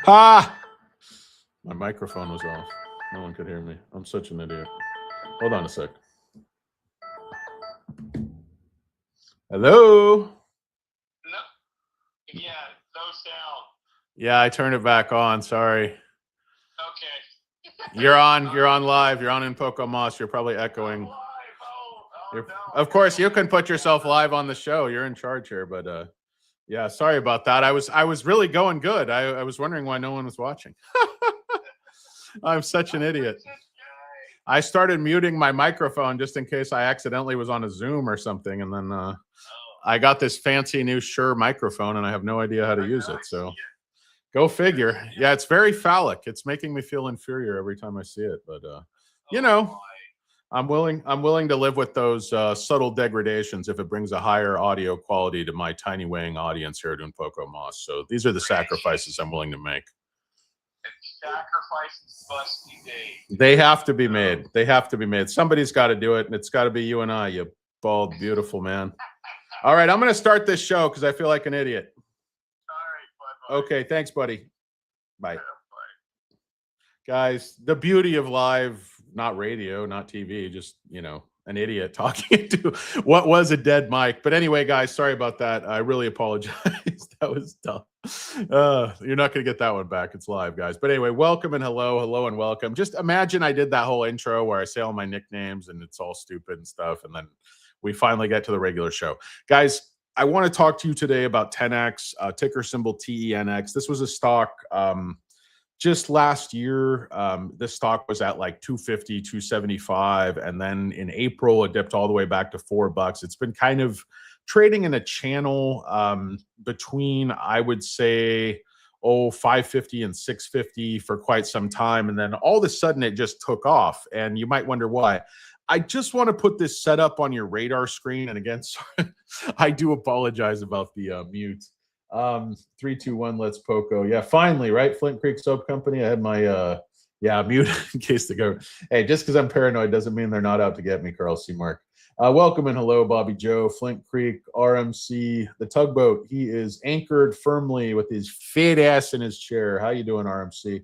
Ha! My microphone was off. No one could hear me. I'm such an idiot. Hold on a sec. Hello? No. Yeah, no sound. Yeah, I turned it back on. Sorry. Okay. You're on live. You're on in Pocomoss. You're probably echoing. Live. Oh, no. Of course, you can put yourself live on the show. You're in charge here, but yeah, sorry about that. I was really going good. I was wondering why no one was watching. I'm such an idiot. I started muting my microphone just in case I accidentally was on a Zoom or something, and then I got this fancy new Shure microphone, and I have no idea how to use it. So go figure. Yeah, it's very phallic. It's making me feel inferior every time I see it, but you know, I'm willing to live with those subtle degradations if it brings a higher audio quality to my tiny weighing audience here at Pocomoss. So these are the sacrifices I'm willing to make. Sacrifices must be made. They have to be made. They have to be made. Somebody's got to do it, and it's got to be you and I, you bald, beautiful man. All right, I'm going to start this show because I feel like an idiot. All right, bye-bye. Okay, thanks, buddy. Bye. Bye. Guys, the beauty of live, not radio, not TV, just, you know, an idiot talking to what was a dead mic. But anyway, guys, sorry about that. I really apologize. That was dumb. You're not going to get that one back. It's live, guys. But anyway, welcome and hello and welcome. Just imagine I did that whole intro where I say all my nicknames and it's all stupid and stuff. And then we finally get to the regular show. Guys, I want to talk to you today about TENX, ticker symbol TENX. This was a stock just last year. This stock was at like 250, 275. And then in April, it dipped all the way back to $4. It's been kind of trading in a channel between, I would say, 550 and 650 for quite some time. And then all of a sudden it just took off. And you might wonder why. I just want to put this setup on your radar screen. And again, sorry, I do apologize about the mute. 3, 2, 1, let's Poco. Yeah, finally, right? Flint Creek Soap Company. I had my mute in case they go. Hey, just because I'm paranoid doesn't mean they're not out to get me, Carl C. Mark. Welcome and hello, Bobby Joe, Flint Creek, RMC, the tugboat. He is anchored firmly with his fat ass in his chair. How you doing, RMC?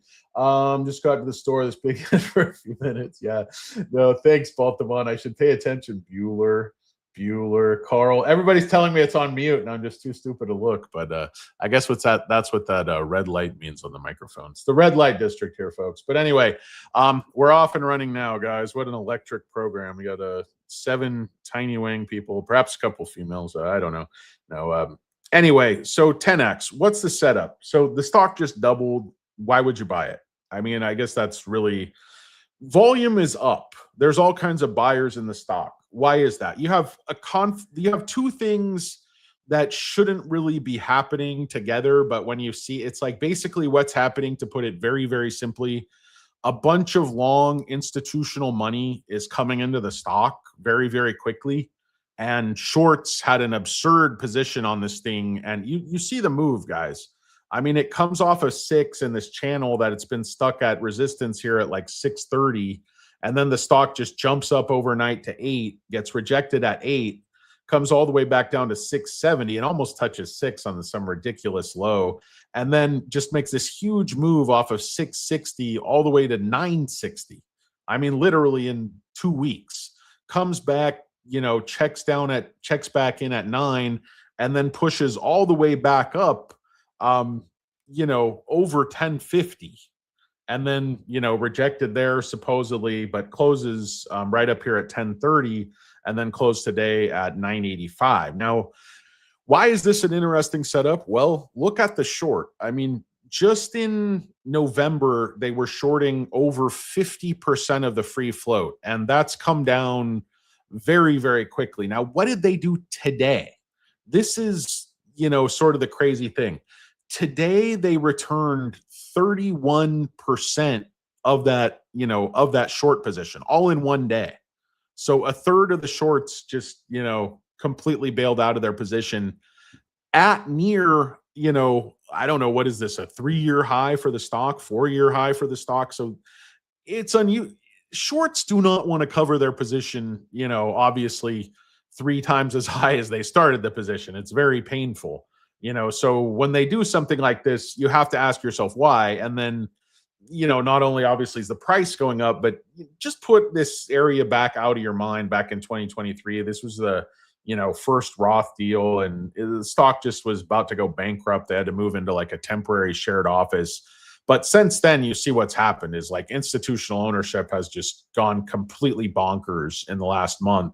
Just got to the store this big for a few minutes. Yeah. No, thanks, Baltimore. I should pay attention. Bueller, Carl. Everybody's telling me it's on mute, and I'm just too stupid to look. But I guess that's what that red light means on the microphone. It's the red light district here, folks. But anyway, we're off and running now, guys. What an electric program. We got 7 tiny wing people, perhaps a couple females. I don't know. No. Anyway, so 10x. What's the setup? So the stock just doubled. Why would you buy it? I mean, I guess that's really volume is up. There's all kinds of buyers in the stock. Why is that? You have you have two things that shouldn't really be happening together, but when you see, it's like basically what's happening, to put it very, very simply, a bunch of long institutional money is coming into the stock very, very quickly, and shorts had an absurd position on this thing, and you see the move, guys. I mean, it comes off of 6 in this channel that it's been stuck at resistance here at like 630. And then the stock just jumps up overnight to 8, gets rejected at 8, comes all the way back down to 670 and almost touches 6 on some ridiculous low. And then just makes this huge move off of 660 all the way to 960. I mean, literally in 2 weeks. Comes back, you know, checks back in at 9, and then pushes all the way back up, you know, over 1050. And then, you know, rejected there supposedly, but closes right up here at 1030, and then closed today at 985. Now, why is this an interesting setup? Well, look at the short. I mean, just in November, they were shorting over 50% of the free float, and that's come down very, very quickly. Now, what did they do today? This is, you know, sort of the crazy thing. Today, they returned 31% of that, you know, of that short position all in one day. So a third of the shorts just, you know, completely bailed out of their position at near, you know, I don't know, what is this, a 3-year high for the stock, 4-year high for the stock? So it's unusual. Shorts do not want to cover their position, you know, obviously 3 times as high as they started the position. It's very painful. So when they do something like this, you have to ask yourself why. And then, not only obviously is the price going up, but just put this area back out of your mind. Back in 2023, this was the, first Roth deal, and the stock just was about to go bankrupt. They had to move into like a temporary shared office. But since then, you see what's happened is like institutional ownership has just gone completely bonkers in the last month.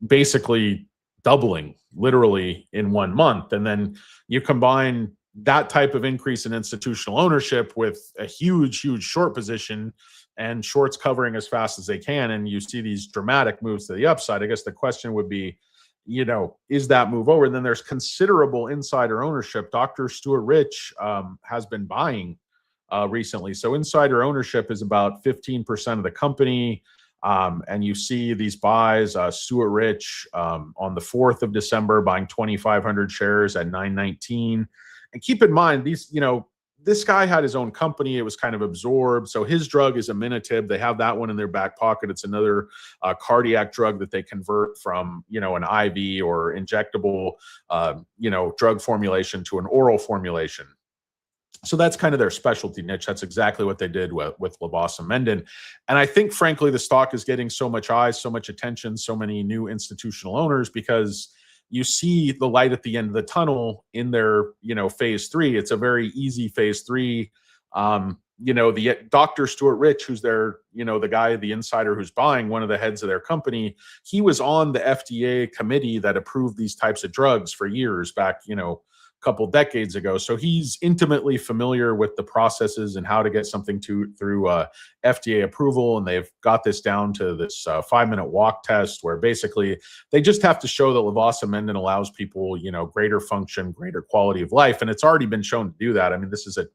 Basically doubling literally in 1 month. And then you combine that type of increase in institutional ownership with a huge, huge short position and shorts covering as fast as they can. And you see these dramatic moves to the upside. I guess the question would be, is that move over? And then there's considerable insider ownership. Dr. Stuart Rich has been buying recently. So insider ownership is about 15% of the company. And you see these buys, Stuart Rich on the 4th of December buying 2,500 shares at $9.19. And keep in mind, this guy had his own company. It was kind of absorbed. So his drug is Aminatib. They have that one in their back pocket. It's another cardiac drug that they convert from, an IV or injectable, drug formulation to an oral formulation. So that's kind of their specialty niche. That's exactly what they did with levosimendan. And I think, frankly, the stock is getting so much eyes, so much attention, so many new institutional owners because you see the light at the end of the tunnel in their, phase 3. It's a very easy phase 3. The Dr. Stuart Rich, who's their, the guy, the insider who's buying, one of the heads of their company, he was on the FDA committee that approved these types of drugs for years back, couple decades ago. So he's intimately familiar with the processes and how to get something through FDA approval. And they've got this down to this 5-minute walk test where basically they just have to show that levosimendan allows people, greater function, greater quality of life. And it's already been shown to do that. I mean, this is a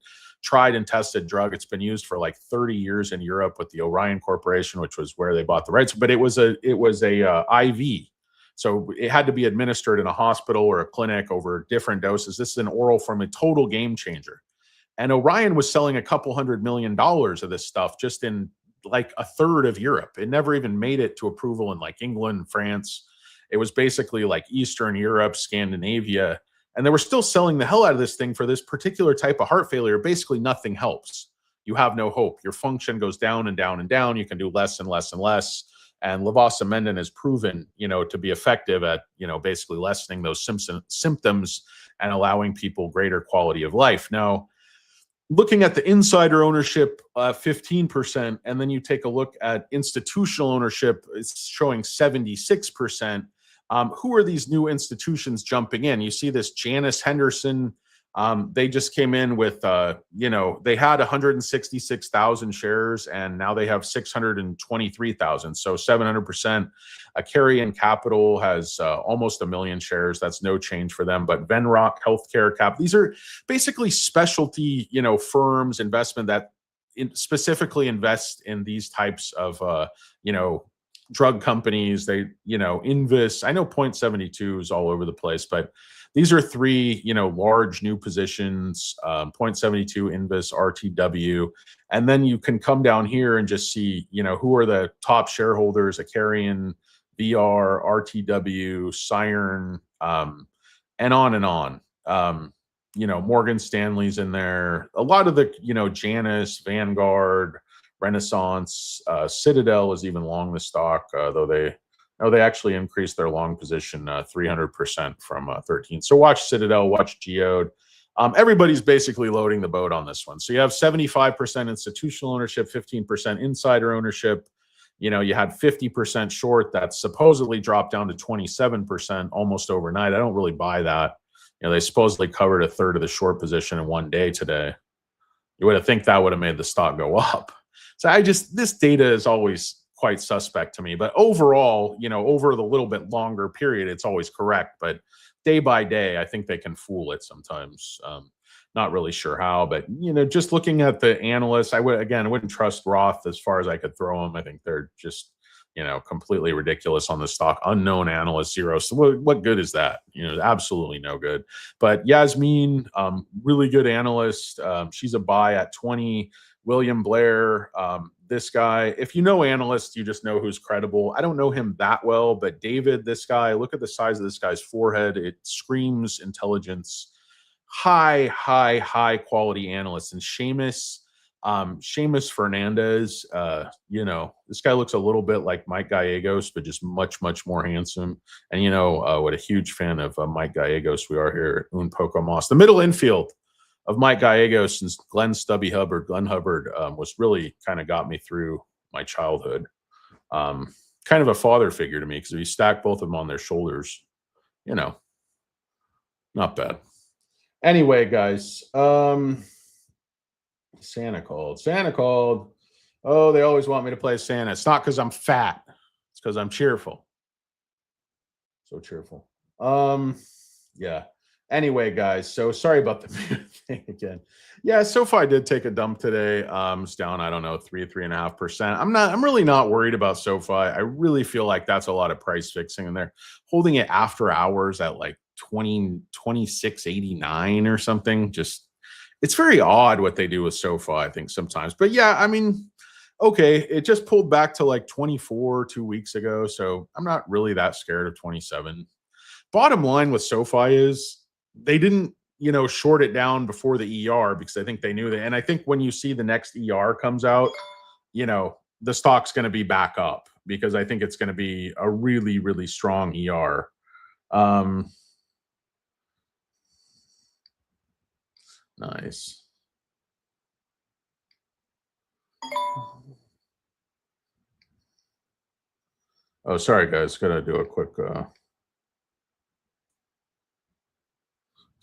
tried and tested drug. It's been used for like 30 years in Europe with the Orion Corporation, which was where they bought the rights. But it was a IV. So it had to be administered in a hospital or a clinic over different doses. This is an oral from a total game changer. And Orion was selling a couple $100 million of this stuff just in like a third of Europe. It never even made it to approval in like England, France. It was basically like Eastern Europe, Scandinavia. And they were still selling the hell out of this thing for this particular type of heart failure. Basically, nothing helps. You have no hope. Your function goes down and down and down. You can do less and less and less. And levosimendan is proven, to be effective at, basically lessening those symptoms and allowing people greater quality of life. Now, looking at the insider ownership, 15%, and then you take a look at institutional ownership, it's showing 76%. Who are these new institutions jumping in? You see this Janus Henderson. They just came in with, they had 166,000 shares and now they have 623,000. So 700%. Carrion Capital has almost 1 million shares. That's no change for them. But Venrock Healthcare Cap, these are basically specialty, firms, investment that specifically invest in these types of, drug companies. They, Invis, I know 0.72 is all over the place, but these are 3, large new positions, 0.72 Invis, RTW. And then you can come down here and just see, who are the top shareholders: Acarian, VR, RTW, Siren, and on and on. Morgan Stanley's in there. A lot of the, Janus, Vanguard, Renaissance, Citadel is even long the stock, though they actually increased their long position 300% from 13. So watch Citadel, watch Geode. Everybody's basically loading the boat on this one. So you have 75% institutional ownership, 15% insider ownership. You had 50% short that supposedly dropped down to 27% almost overnight. I don't really buy that. They supposedly covered a third of the short position in one day today. You would have think that would have made the stock go up. So this data is always quite suspect to me. But overall, over the little bit longer period, it's always correct. But day by day, I think they can fool it sometimes. Not really sure how, but just looking at the analysts, I wouldn't trust Roth as far as I could throw them. I think they're just completely ridiculous on the stock. Unknown analyst, zero. So what good is that? Absolutely no good. But Yasmin, really good analyst. She's a buy at 20. William Blair, this guy. If you know analysts, you just know who's credible. I don't know him that well, but David, this guy, look at the size of this guy's forehead. It screams intelligence. High quality analyst. And Seamus Fernandez, you know, this guy looks a little bit like Mike Gallegos, but just much more handsome. And you know what a huge fan of Mike Gallegos we are here at Un Poco Mas. The middle infield of Mike Gallegos and Glenn Hubbard was really kind of got me through my childhood. Kind of a father figure to me, because if you stack both of them on their shoulders, you know, not bad. Anyway, guys, Santa called. Oh, they always want me to play Santa. It's not because I'm fat. It's because I'm cheerful. So cheerful. Yeah. Anyway, guys, so sorry about the thing again. Yeah, SoFi did take a dump today. It's down, I don't know, 3.5%. I'm really not worried about SoFi. I really feel like that's a lot of price fixing, and they're holding it after hours at like 26.89 or something. Just, it's very odd what they do with SoFi, I think, sometimes. But yeah, I mean, okay, it just pulled back to like 24 2 weeks ago, so I'm not really that scared of 27. Bottom line with SoFi is they didn't, you know, short it down before the ER, because I think they knew that. And I think when you see the next ER comes out, you know, the stock's going to be back up, because I think it's going to be a really strong ER. Nice. Oh, sorry, guys. Got to do a quick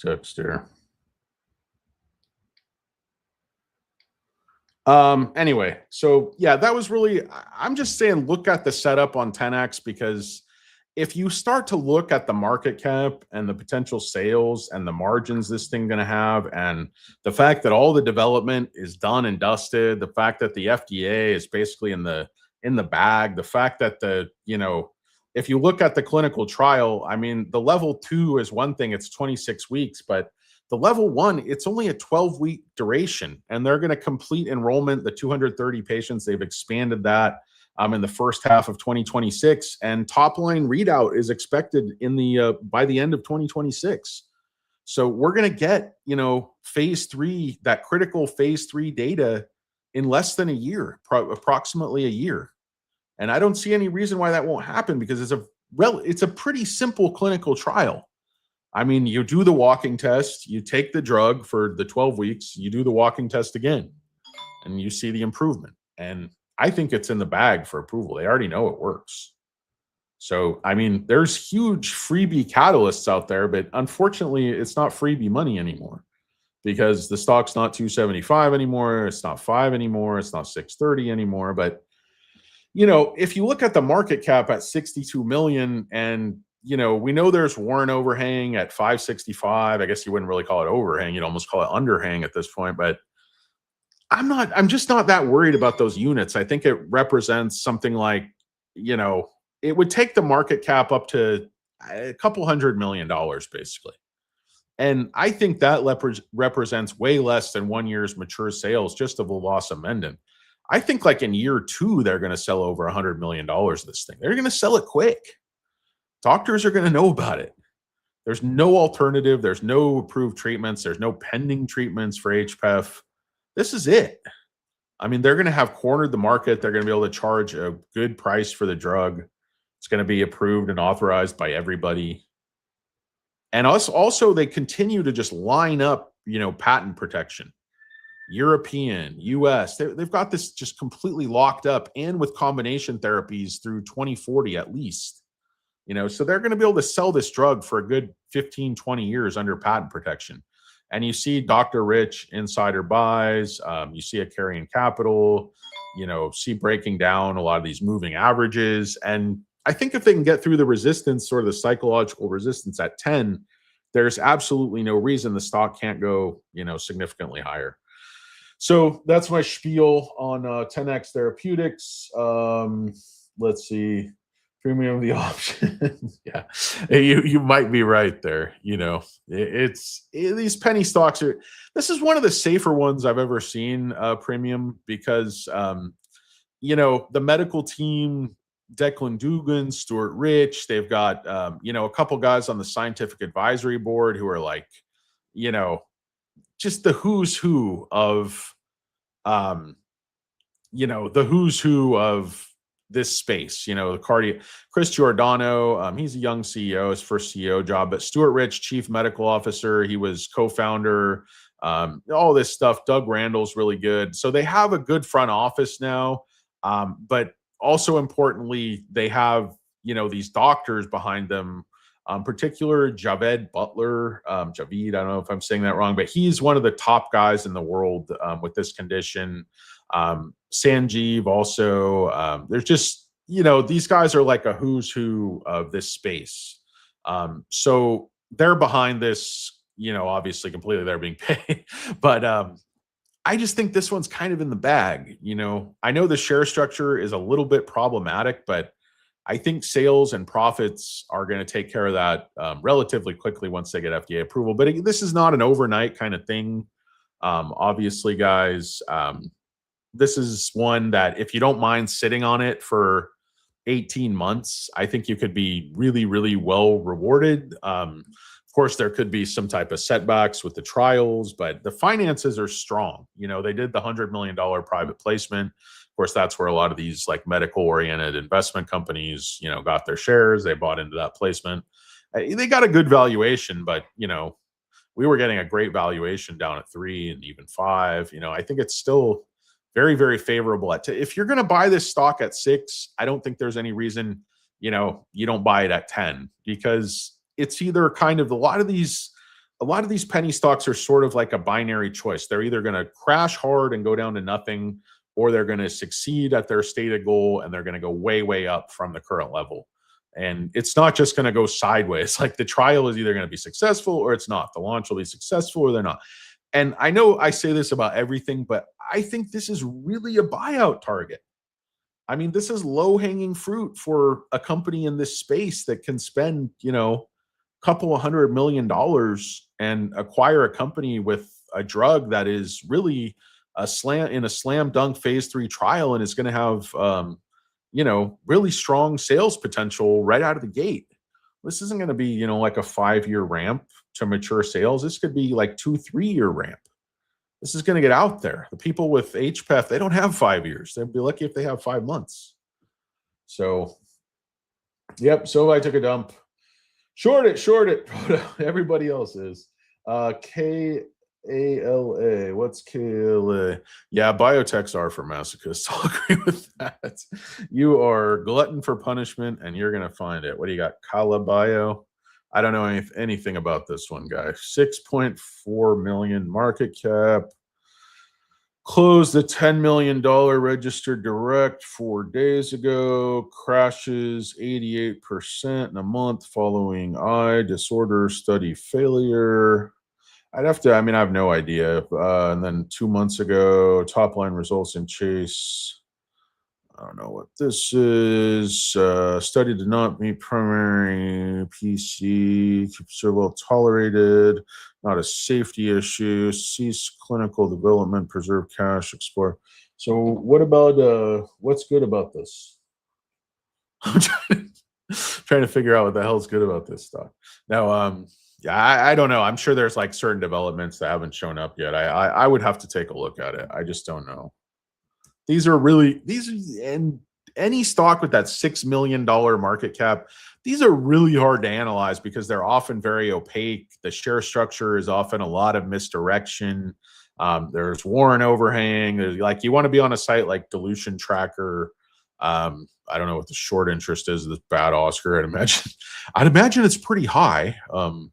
text here. Anyway, so yeah, that was really, I'm just saying, look at the setup on 10X, because if you start to look at the market cap and the potential sales and the margins this thing going to have, and the fact that all the development is done and dusted, the fact that the FDA is basically in the bag, the fact that you know, if you look at the clinical trial, I mean, the level 2 is one thing, it's 26 weeks, but the level 1, it's only a 12-week duration, and they're going to complete enrollment, the 230 patients. They've expanded that in the first half of 2026, and top line readout is expected in the by the end of 2026. So we're going to get, you know, phase 3, that critical phase 3 data in less than a year, approximately a year. And I don't see any reason why that won't happen, because it's a pretty simple clinical trial. I mean, you do the walking test, you take the drug for the 12 weeks, you do the walking test again, and you see the improvement. And I think it's in the bag for approval. They already know it works. So, I mean, there's huge freebie catalysts out there, but unfortunately, it's not freebie money anymore, because the stock's not 275 anymore. It's not 5 anymore. It's not 630 anymore. But, you know, if you look at the market cap at 62 million, and you know, we know there's warrant overhang at 565. I guess you wouldn't really call it overhang. You'd almost call it underhang at this point. But I'm just not that worried about those units. I think it represents something like, you know, it would take the market cap up to a couple $100 million, basically. And I think that represents way less than 1 year's mature sales just of Mendon. I think like in year 2, they're going to sell over $100 million of this thing. They're going to sell it quick. Doctors are going to know about it. There's no alternative. There's no approved treatments. There's no pending treatments for HPEF. This is it. I mean, they're going to have cornered the market. They're going to be able to charge a good price for the drug. It's going to be approved and authorized by everybody. And also, they continue to just line up, you know, patent protection. European, US, they've got this just completely locked up, and with combination therapies through 2040 at least. You know, so they're going to be able to sell this drug for a good 15, 20 years under patent protection. And you see Dr. Rich insider buys, you see a carrying capital, you know, see breaking down a lot of these moving averages. And I think if they can get through the resistance, sort of the psychological resistance at 10, there's absolutely no reason the stock can't go, you know, significantly higher. So that's my spiel on 10X Therapeutics. Let's see. Premium of the option. Yeah, you might be right there. You know, these penny stocks are. This is one of the safer ones I've ever seen. Premium because you know the medical team, Declan Dugan, Stuart Rich. They've got you know a couple guys on the scientific advisory board who are like, you know, just the who's who of um, you know, the who's who of this space. You know, the cardio. Chris Giordano, he's a young CEO, his first CEO job. But Stuart Rich, chief medical officer, he was co-founder. All this stuff. Doug Randall's really good. So they have a good front office now. But also importantly, they have you know these doctors behind them. Particular Javed Butler, Javid. I don't know if I'm saying that wrong, but he's one of the top guys in the world with this condition. Sanjeev also. There's just you know these guys are like a who's who of this space. So they're behind this. You know, obviously, completely they're being paid, but I just think this one's kind of in the bag. You know, I know the share structure is a little bit problematic, but I think sales and profits are going to take care of that relatively quickly once they get FDA approval. But this is not an overnight kind of thing. Obviously, guys, this is one that if you don't mind sitting on it for 18 months, I think you could be really, really well rewarded. Of course, there could be some type of setbacks with the trials, but the finances are strong. You know, they did the $100 million private placement. Of course, that's where a lot of these like medical oriented investment companies, you know, got their shares. They bought into that placement. They got a good valuation, but, you know, we were getting a great valuation down at 3 and even 5. You know, I think it's still very, very favorable. If you're going to buy this stock at 6, I don't think there's any reason, you know, you don't buy it at 10 because it's either kind of a lot of these penny stocks are sort of like a binary choice. They're either going to crash hard and go down to nothing, or they're going to succeed at their stated goal and they're going to go way, way up from the current level. And it's not just going to go sideways. Like the trial is either going to be successful or it's not. The launch will be successful or they're not. And I know I say this about everything, but I think this is really a buyout target. I mean, this is low hanging fruit for a company in this space that can spend, you know, a couple of $100 million and acquire a company with a drug that is really a slam dunk phase 3 trial and is going to have, you know, really strong sales potential right out of the gate. This isn't going to be, you know, like a 5-year ramp to mature sales. This could be like 2-3 year ramp. This is going to get out there. The people with HPEF, they don't have 5 years. They'd be lucky if they have 5 months. So, yep. So I took a dump. Short it. Everybody else is. KALA. What's KALA? Yeah, biotechs are for masochists. I'll agree with that. You are glutton for punishment, and you're going to find it. What do you got? Kala Bio? I don't know anything about this one, guys. 6.4 million market cap. Closed the $10 million registered direct 4 days ago. Crashes 88% in a month following eye disorder study failure. I have no idea. And then 2 months ago, top line results in Chase. I don't know what this is. Study did not meet primary PC. So well tolerated. Not a safety issue. Cease clinical development. Preserve cash. Explore. So what about what's good about this? I'm trying to figure out what the hell's good about this stuff. Now, yeah, I don't know. I'm sure there's like certain developments that haven't shown up yet. I would have to take a look at it. I just don't know. And any stock with that $6 million market cap, these are really hard to analyze because they're often very opaque. The share structure is often a lot of misdirection. There's warrant overhang. There's like, you want to be on a site like Dilution Tracker. I don't know what the short interest is of this bad Oscar. I'd imagine it's pretty high. No,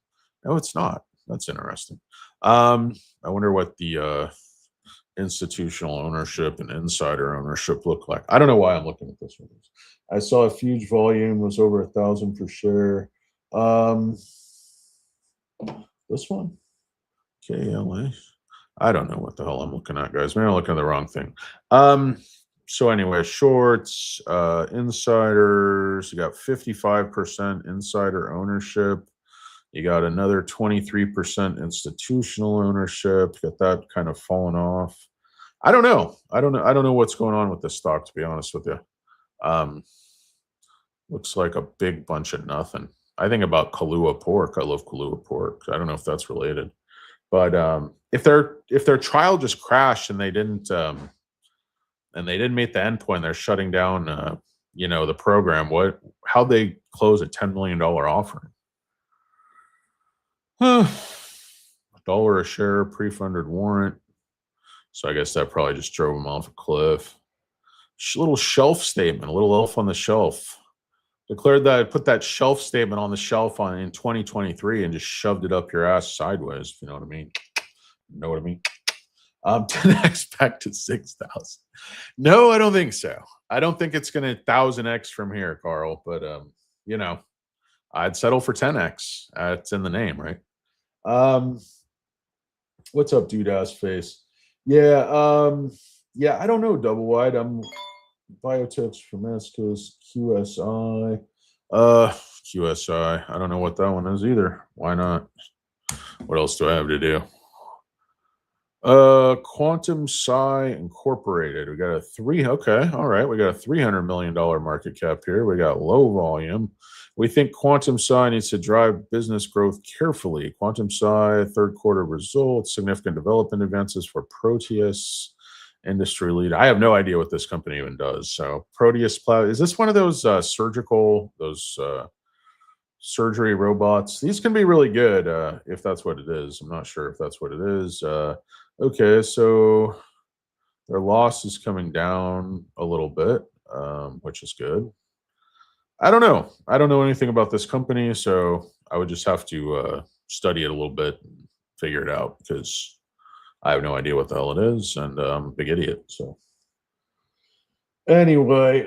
it's not. That's interesting. I wonder what the institutional ownership and insider ownership look like. I don't know why I'm looking at this one. I saw a huge volume, was over 1,000 per share. This one, KLA. I don't know what the hell I'm looking at, guys. Maybe I'm looking at the wrong thing. So anyway, shorts, insiders, you got 55% insider ownership. You got another 23% institutional ownership. You got that kind of falling off. I don't know. I don't know. I don't know what's going on with this stock, to be honest with you. Looks like a big bunch of nothing. I think about Kahlua pork. I love Kahlua pork. I don't know if that's related, but if their trial just crashed and they didn't meet the endpoint, they're shutting down the program. How'd they close a $10 million offering? $1 a share pre-funded warrant. So I guess that probably just drove them off a cliff. Little shelf statement, a little elf on the shelf. Declared that I put that shelf statement on the shelf in 2023 and just shoved it up your ass sideways. If you know what I mean. Know what I mean? 10x back to 6,000. No, I don't think so. I don't think it's going to 1,000x from here, Carl. But I'd settle for 10x. It's in the name, right? What's up, dude ass face? Yeah, I don't know, double wide. I'm Biotechs for Mascos, QSI. QSI. I don't know what that one is either. Why not? What else do I have to do? Quantum Psi Incorporated. We got a all right. We got a $300 million market cap here. We got low volume. We think Quantum Psi needs to drive business growth carefully. Quantum Psi, third quarter results, significant development advances for Proteus, industry lead. I have no idea what this company even does. So Proteus Cloud, is this one of those surgery robots? These can be really good if that's what it is. I'm not sure if that's what it is. Okay, so their loss is coming down a little bit, which is good. I don't know. I don't know anything about this company, so I would just have to study it a little bit and figure it out because I have no idea what the hell it is, and I'm a big idiot. So anyway,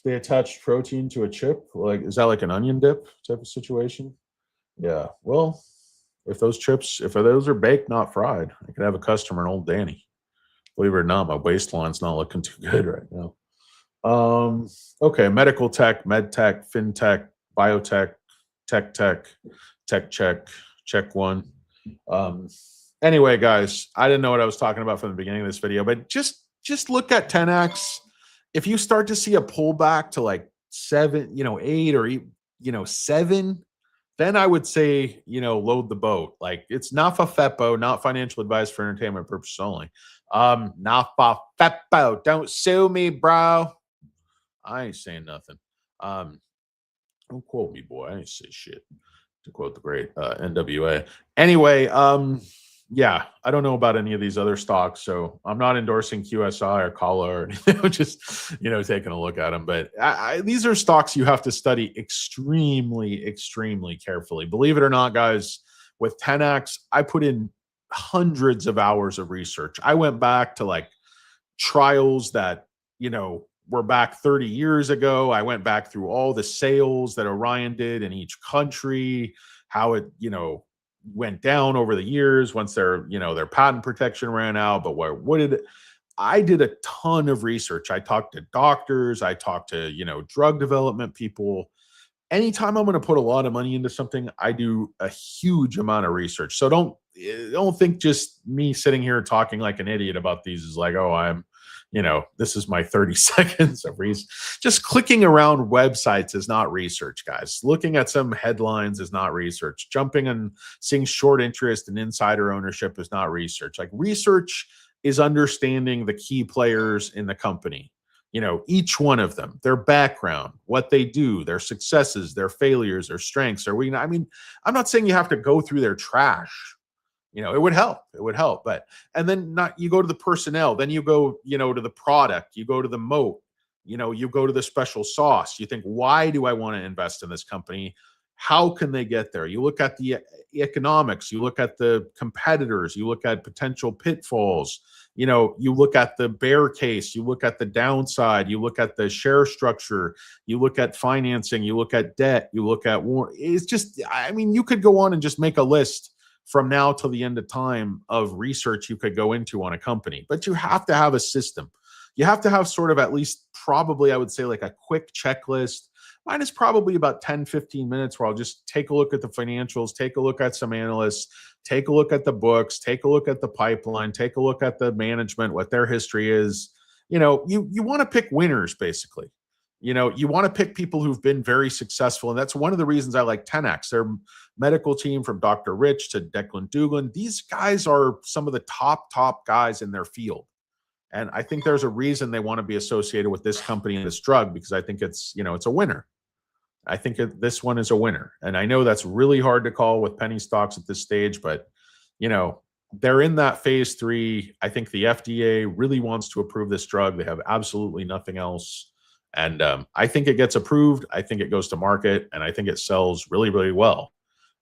they attached protein to a chip. Like, is that like an onion dip type of situation? Yeah. Well, if those are baked, not fried, I could have a customer, an old Danny. Believe it or not, my waistline's not looking too good right now. Okay, medical tech, med tech, fintech, biotech, tech, check one. Anyway, guys, I didn't know what I was talking about from the beginning of this video, but just look at 10x. If you start to see a pullback to like 7, 8, or 7, then I would say, load the boat. Like, it's not FAFEPO, not financial advice for entertainment purposes only. Not FAFEPO. Don't sue me, bro. I ain't saying nothing. Don't quote me, boy. I ain't say shit. To quote the great NWA. Anyway, yeah, I don't know about any of these other stocks, so I'm not endorsing QSI or Kala or anything. I'm just, taking a look at them. But these are stocks you have to study extremely, extremely carefully. Believe it or not, guys, with 10x, I put in hundreds of hours of research. I went back to like trials that, were back 30 years ago. I went back through all the sales that Orion did in each country, how it, went down over the years once their patent protection ran out. But I did a ton of research. I talked to doctors. I talked to, drug development people. Anytime I'm going to put a lot of money into something, I do a huge amount of research. So don't think just me sitting here talking like an idiot about these is like, oh, I'm, this is my 30 seconds of research. Just clicking around websites is not research, guys. Looking at some headlines is not research. Jumping and seeing short interest and insider ownership is not research. Like, research is understanding the key players in the company. Each one of them, their background, what they do, their successes, their failures, their strengths, their weaknesses. I mean, I'm not saying you have to go through their trash. It would help. It would help. And then you go to the personnel, then you go, to the product, you go to the moat, you go to the special sauce. You think, why do I want to invest in this company? How can they get there? You look at the economics, you look at the competitors, you look at potential pitfalls, you look at the bear case, you look at the downside, you look at the share structure, you look at financing, you look at debt, you look at war. It's just, you could go on and just make a list from now till the end of time of research you could go into on a company, but you have to have a system. you have to have sort of at least probably, I would say, like a quick checklist. Mine is probably about 10, 15 minutes where I'll just take a look at the financials, take a look at some analysts, take a look at the books, take a look at the pipeline, take a look at the management, what their history is. You know, you want to pick winners, basically. You know, you want to pick people who've been very successful. And that's one of the reasons I like 10X. Their medical team from Dr. Rich to Declan Dugan, these guys are some of the top guys in their field. And I think there's a reason they want to be associated with this company and this drug, because I think it's, you know, it's a winner. I think this one is a winner. And I know that's really hard to call with penny stocks at this stage, but, you know, they're in that phase 3. I think the FDA really wants to approve this drug. They have absolutely nothing else. And I think it gets approved. I think it goes to market, and I think it sells really, really well.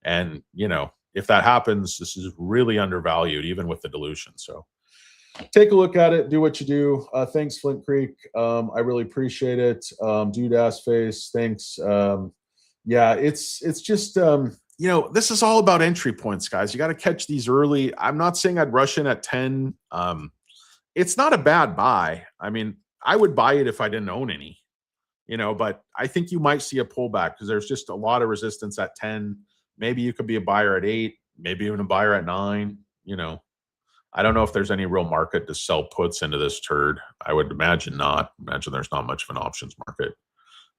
And, you know, if that happens, this is really undervalued, even with the dilution. So take a look at it. Do what you do. Thanks, Flint Creek. I really appreciate it. Dude ass face. Thanks. Yeah, it's just, you know, this is all about entry points, guys. You got to catch these early. I'm not saying I'd rush in at 10. It's not a bad buy. I mean, I would buy it if I didn't own any, you know, but I think you might see a pullback because there's just a lot of resistance at 10. Maybe you could be a buyer at 8, maybe even a buyer at 9. You know, I don't know if there's any real market to sell puts into this turd. I would imagine not. Imagine there's not much of an options market.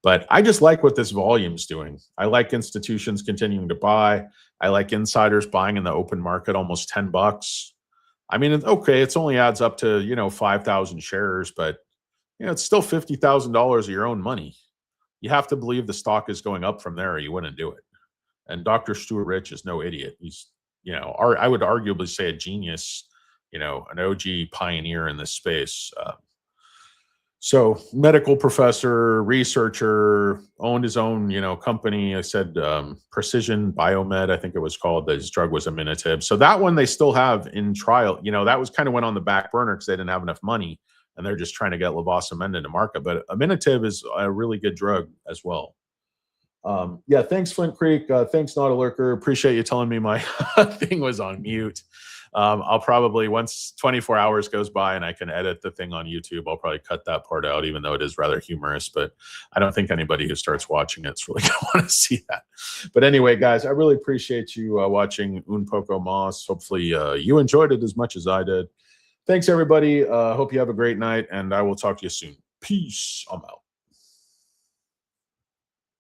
But I just like what this volume's doing. I like institutions continuing to buy. I like insiders buying in the open market almost $10. I mean, okay, it's only adds up to, you know, 5,000 shares, but you know, it's still $50,000 of your own money. You have to believe the stock is going up from there, or you wouldn't do it. And Dr. Stuart Rich is no idiot. He's, you know, I would arguably say a genius, you know, an OG pioneer in this space. So medical professor, researcher, owned his own, you know, company. I said Precision Biomed, I think it was called. His drug was Aminatib. So that one they still have in trial. You know, that was kind of went on the back burner because they didn't have enough money, and they're just trying to get levosimendan to market. But Aminatib is a really good drug as well. Yeah, thanks, Flint Creek. Thanks, Not a Lurker. Appreciate you telling me my thing was on mute. I'll probably, once 24 hours goes by and I can edit the thing on YouTube, I'll probably cut that part out, even though it is rather humorous. But I don't think anybody who starts watching it's really going to want to see that. But anyway, guys, I really appreciate you watching Un Poco Mas. Hopefully you enjoyed it as much as I did. Thanks, everybody. Hope you have a great night, and I will talk to you soon. Peace. I'm out.